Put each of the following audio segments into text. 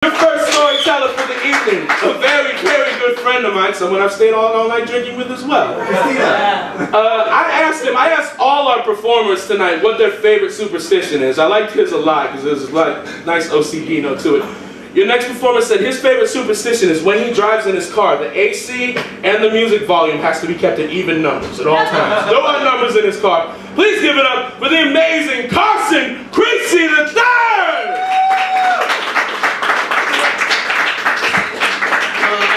Your first storyteller for the evening, a very, very good friend of mine, someone I've stayed all night drinking with as well. I asked all our performers tonight what their favorite superstition is. I liked his a lot because there's a nice OCD note to it. Your next performer said his favorite superstition is when he drives in his car, the AC and the music volume has to be kept at even numbers at all times. No odd numbers in his car. Please give it up for the amazing Carson Creecy III!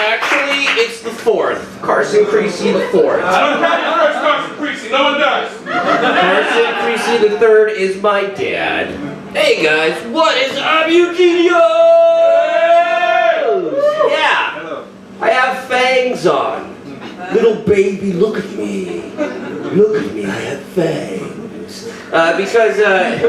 Actually, it's the fourth. Carson Creecy the fourth. I don't have the first Carson Creecy. No one does. Carson Creecy the third is my dad. Hey guys, what is up, Eugenio? Yeah, I have fangs on. Little baby, look at me. Look at me, I have fangs. Because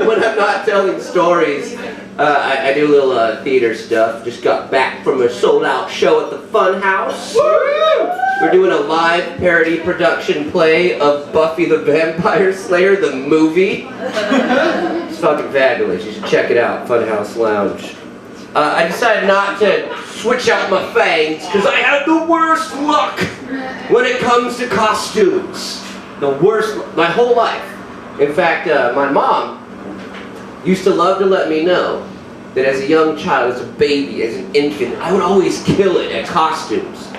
when I'm not telling stories, I do a little theater stuff. Just got back from a sold-out show at the Fun House. We're doing a live parody production play of Buffy the Vampire Slayer, the movie. It's fucking fabulous. You should check it out, Funhouse Lounge. I decided not to switch out my fangs because I have the worst luck when it comes to costumes. The worst, my whole life. In fact, my mom used to love to let me know that as a young child, as a baby, as an infant, I would always kill it at costumes.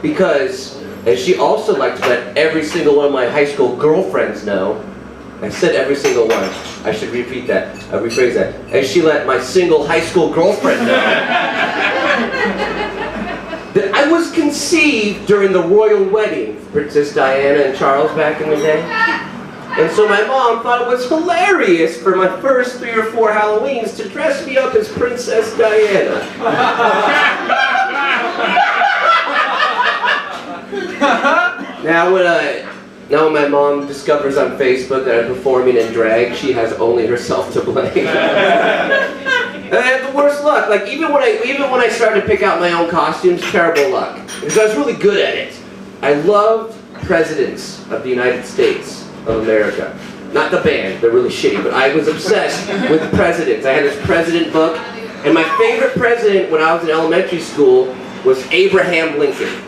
Because, as she also liked to let every single one of my high school girlfriends know, I said every single one, I should repeat that, rephrase that, as she let my single high school girlfriend know, that I was conceived during the royal wedding of Princess Diana and Charles back in the day. And so my mom thought it was hilarious for my first 3 or 4 Halloweens to dress me up as Princess Diana. Now when my mom discovers on Facebook that I'm performing in drag, she has only herself to blame. And I had the worst luck. Like even when I started to pick out my own costumes, terrible luck. Because I was really good at it. I loved presidents of the United States of America. Not the band, they're really shitty, but I was obsessed with presidents. I had this president book, and my favorite president when I was in elementary school was Abraham Lincoln.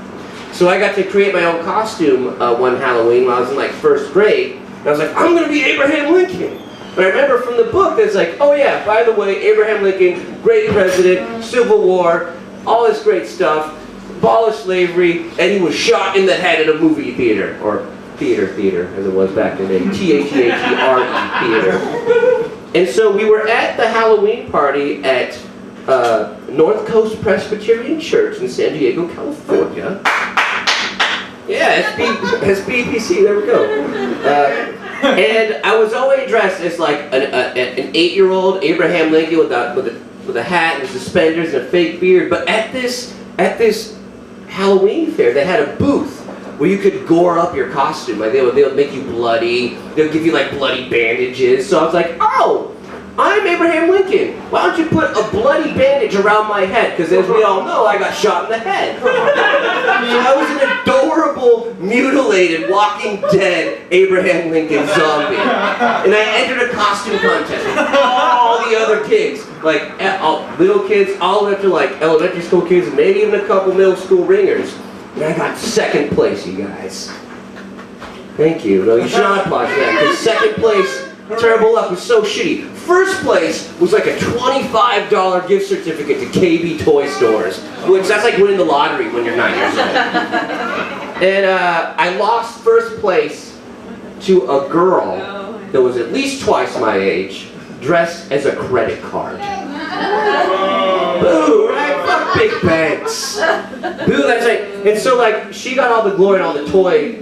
So I got to create my own costume one Halloween when I was in like 1st grade, and I was like, I'm gonna be Abraham Lincoln. But I remember from the book that's like, oh yeah, by the way, Abraham Lincoln, great president, Civil War, all this great stuff, abolished slavery, and he was shot in the head at a movie theater, or theater, as it was back in the day, T-H-E-A-T-R-E, theater. And so we were at the Halloween party at North Coast Presbyterian Church in San Diego, California. Yeah, SBPC, there we go. And I was always dressed as like an 8-year-old Abraham Lincoln with a hat and suspenders and a fake beard. But at this Halloween fair, they had a booth where you could gore up your costume. Like they would make you bloody. They would give you like bloody bandages. So I was like, oh, I'm Abraham Lincoln. Why don't you put a bloody bandage around my head? Because as we all know, I got shot in the head. So I was an adorable, mutilated, walking dead Abraham Lincoln zombie. And I entered a costume contest with all the other kids. Like little kids, all the way up to like elementary school kids, and maybe even a couple middle school ringers. And I got 2nd place, you guys. Thank you. No, you should not applaud for that, because 2nd place, terrible luck, was so shitty. 1st place was like a $25 gift certificate to KB toy stores, which that's like winning the lottery when you're 9 years old. And I lost 1st place to a girl that was at least twice my age, dressed as a credit card. Boo, right? Fuck big banks. Boo, that's right. And so like, she got all the glory and all the toy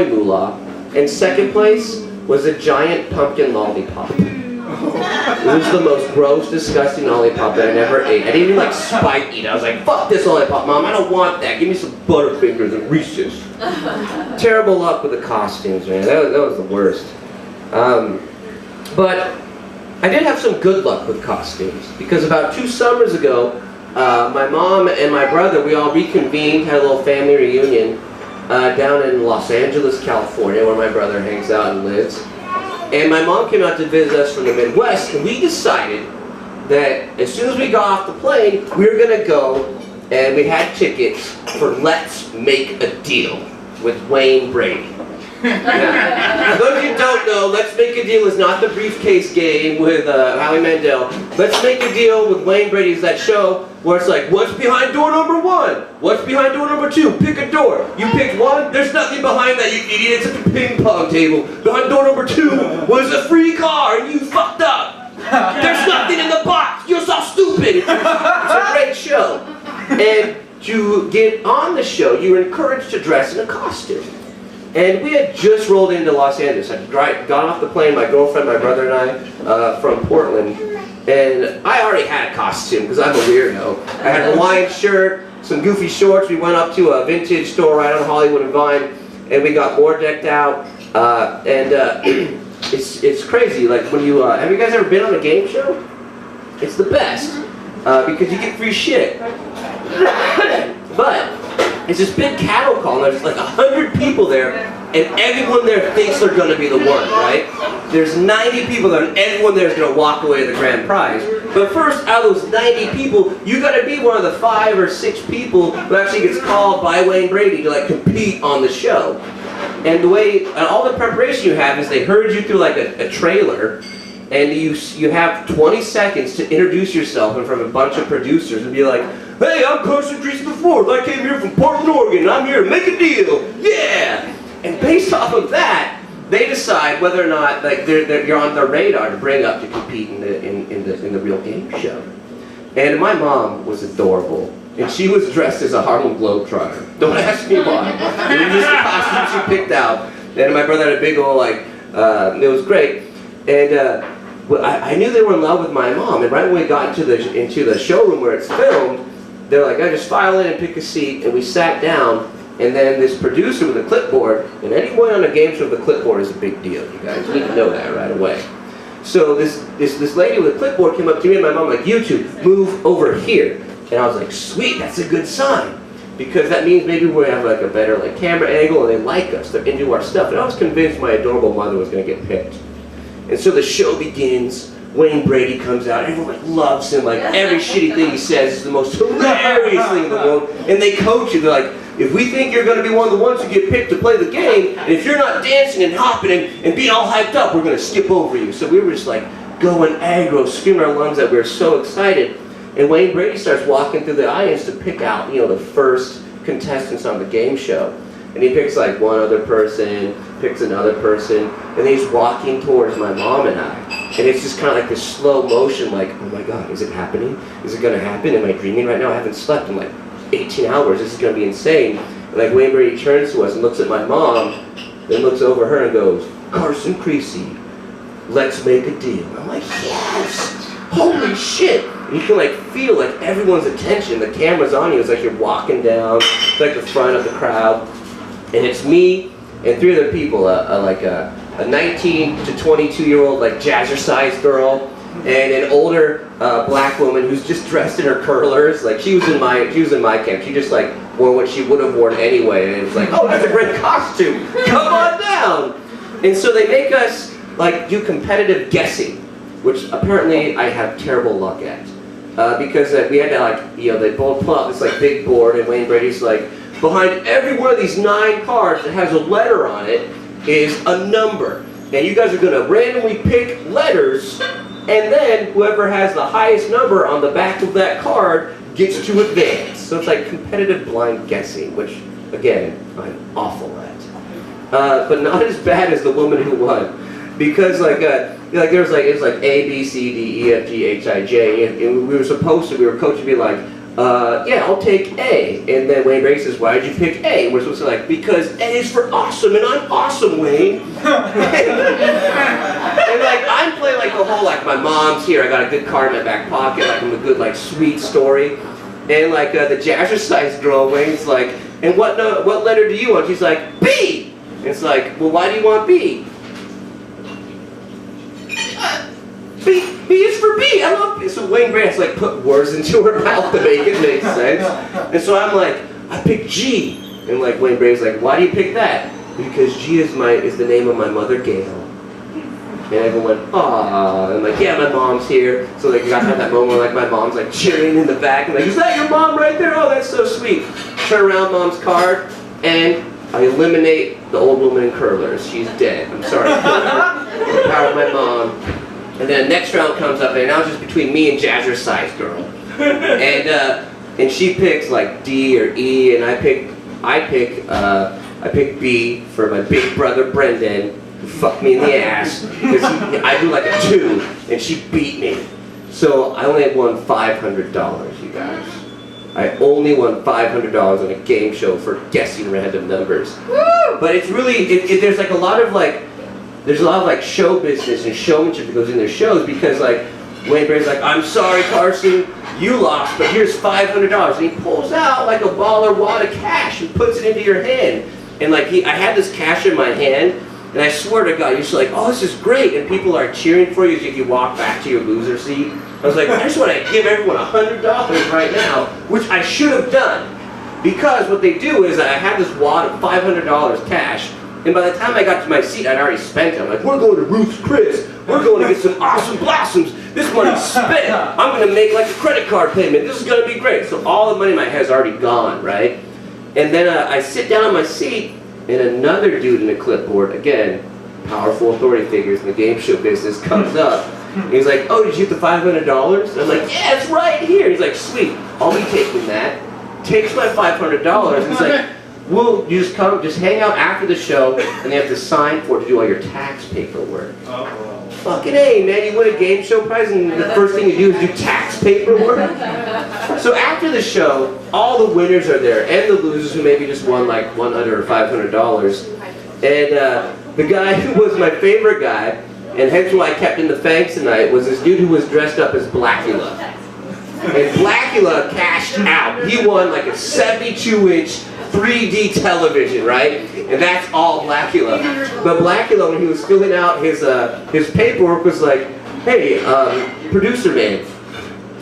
moolah. And 2nd place was a giant pumpkin lollipop. It was the most gross, disgusting lollipop that I never ate. I didn't even like spite eat. I was like, fuck this lollipop, Mom, I don't want that. Give me some Butterfingers and Reese's. Terrible luck with the costumes, man. That was the worst. But I did have some good luck with costumes, because about 2 summers ago, my mom and my brother, we all reconvened, had a little family reunion down in Los Angeles, California, where my brother hangs out and lives. And my mom came out to visit us from the Midwest, and we decided that as soon as we got off the plane, we were gonna go, and we had tickets for Let's Make a Deal with Wayne Brady. Now, for those of you who don't know, Let's Make a Deal is not the briefcase game with Howie Mandel. Let's Make a Deal with Wayne Brady is that show where it's like, what's behind door number 1? What's behind door number 2? Pick a door. You picked 1, there's nothing behind that, you idiot. It's like a ping pong table. Behind door number 2 was a free car and you fucked up. There's nothing in the box. You're so stupid. It's a great show. And to get on the show, you were encouraged to dress in a costume. And we had just rolled into Los Angeles. I got off the plane, my girlfriend, my brother and I, from Portland. And I already had a costume, because I'm a weirdo. I had a Hawaiian shirt, some goofy shorts. We went up to a vintage store right on Hollywood and Vine, and we got more decked out. It's crazy. Like when you, have you guys ever been on a game show? It's the best, because you get free shit. But it's this big cattle call, and there's like 100 people there, and everyone there thinks they're going to be the one, right? There's 90 people there, and everyone there is going to walk away with the grand prize. But first, out of those 90 people, you got to be one of the 5 or 6 people who actually gets called by Wayne Brady to like compete on the show. And the way, and all the preparation you have is they herd you through like a trailer, and you have 20 seconds to introduce yourself in front of a bunch of producers and be like, hey, I'm Carson, Creecy the Fourth. I came here from Portland, Oregon, and I'm here to make a deal. Yeah! And based off of that, they decide whether or not like you're on their radar to bring up to compete in the real game show. And my mom was adorable. And she was dressed as a Harlem Globetrotter. Don't ask me why. It was just the costume she picked out. And my brother had a big old, like, it was great. And I knew they were in love with my mom. And right when we got into the showroom where it's filmed, they're like, just file in and pick a seat. And we sat down. And then this producer with a clipboard, and anyone on a game show with a clipboard is a big deal, you guys. You need to know that right away. So this lady with a clipboard came up to me and my mom like, you two, move over here. And I was like, sweet, that's a good sign. Because that means maybe we have like a better like camera angle and they like us, they're into our stuff. And I was convinced my adorable mother was gonna get picked. And so the show begins, Wayne Brady comes out, everyone like loves him, like every shitty thing he says is the most hilarious thing in the world. And they coach you, they're like, if we think you're gonna be one of the ones who get picked to play the game, and if you're not dancing and hopping and being all hyped up, we're gonna skip over you. So we were just like going aggro, screaming our lungs out, we were so excited. And Wayne Brady starts walking through the audience to pick out, the first contestants on the game show. And he picks like one other person, picks another person, and he's walking towards my mom and I. And it's just kind of like this slow motion, like, oh my God, is it happening? Is it gonna happen? Am I dreaming right now? I haven't slept in like 18 hours, this is gonna be insane. And like Wayne Brady turns to us and looks at my mom, then looks over her and goes, Carson Creecy, let's make a deal. And I'm like, yes! Holy shit! And you can like feel like everyone's attention, the camera's on you, it's like you're walking down, it's like the front of the crowd. And it's me and 3 other people, a 19 to 22-year-old like jazzercise girl, and an older black woman who's just dressed in her curlers. Like she was in my camp. She just like wore what she would have worn anyway, and it was like, oh, that's a great costume. Come on down. And so they make us like do competitive guessing, which apparently I have terrible luck at, because we had to like they both pull out this like big board, and Wayne Brady's like, behind every one of these 9 cards that has a letter on it is a number. Now you guys are gonna randomly pick letters, and then whoever has the highest number on the back of that card gets to advance. So it's like competitive blind guessing, which again, I'm awful at. But not as bad as the woman who won. Because like there was like, it was like A, B, C, D, E, F, G, H, I, J, and we were coached to be like, yeah, I'll take A. And then Wayne Brady says, why did you pick A? And we're supposed to like, because A is for awesome, and I'm awesome, Wayne. And like, I'm playing like the whole, like, my mom's here, I got a good card in my back pocket, like I'm a good, like, sweet story. And like, the jazzercise girl, Wayne's like, and what letter do you want? She's like, B! And it's like, well, why do you want B? B is for B. I love B. So Wayne Brady has to like put words into her mouth to make it make sense. And so I'm like, I picked G. And like Wayne Brady's like, why do you pick that? Because G is the name of my mother, Gail. And everyone went, "Aw," and I'm like, "Yeah, my mom's here." So like, I had that moment where like my mom's like cheering in the back, and like, "Is that your mom right there? Oh, that's so sweet." Turn around, mom's card, and I eliminate the old woman in curlers. She's dead. I'm sorry. Power of my mom. And then the next round comes up, and now it's just between me and Jazzercise Girl. And she picks like D or E, and I pick B for my big brother Brendan, who fucked me in the ass because I do like a 2, and she beat me. So I only won $500, you guys. I only won $500 on a game show for guessing random numbers. Woo! But it's really, there's like a lot of like, show business and showmanship that goes in their shows, because like, Wayne Brady's like, "I'm sorry, Carson, you lost, but here's $500. And he pulls out like a baller wad of cash and puts it into your hand. And like, I had this cash in my hand, and I swear to God, you're just like, "Oh, this is great," and people are cheering for you as you walk back to your loser seat. I was like, I just want to give everyone $100 right now, which I should have done. Because what they do is I had this wad of $500 cash, and by the time I got to my seat, I'd already spent it. I'm like, "We're going to Ruth's Chris. We're going to get some awesome blossoms. This money's spent. I'm going to make like a credit card payment. This is going to be great." So all the money in my head is already gone, right? And then I sit down on my seat, and another dude in a clipboard, again, powerful authority figures in the game show business, comes up. And he's like, "Oh, did you get the $500? I'm like, "Yeah, it's right here." He's like, "Sweet, I'll be taking that." Takes my $500. He's like, "Well, you just hang out after the show, and they have to sign for it to do all your tax paperwork." Fucking A, man, you win a game show prize, and the first thing you do is do tax paperwork? So after the show, all the winners are there, and the losers who maybe just won like $100 or $500. And the guy who was my favorite guy, and hence why I kept in the fangs tonight, was this dude who was dressed up as Blackula. And Blackula cashed out. He won like a 72-inch 3D television, right? And that's all Blackula. But Blackula, when he was filling out his paperwork, was like, "Hey, producer man,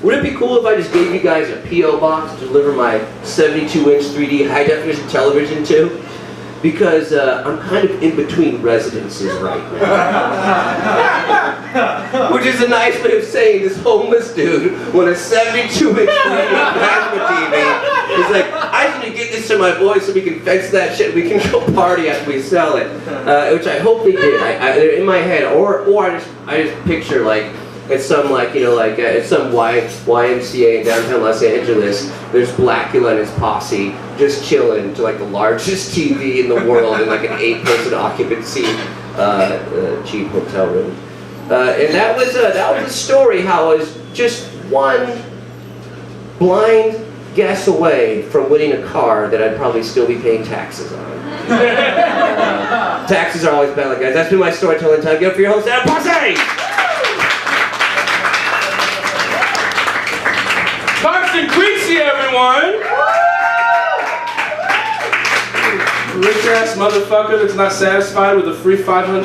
would it be cool if I just gave you guys a P.O. box to deliver my 72-inch 3D high-definition television to? Because I'm kind of in between residences right now." Which is a nice way of saying this homeless dude won a 72-inch 3D plasma TV. He's like, "I just need to get this to my boys so we can fix that shit. We can go party after we sell it." Which I hope they did. They're in my head, or I just picture like at some at some YMCA in downtown Los Angeles, there's Blackula and his posse just chilling to like the largest TV in the world in like an 8-person occupancy cheap hotel room. And that was the story how I was just one blind guess away from winning a car that I'd probably still be paying taxes on. Taxes are always bad, guys. That's been my storytelling time. Give it for your host, Adam Posse! Carson Creecy, everyone! Rich ass motherfucker that's not satisfied with a free $500.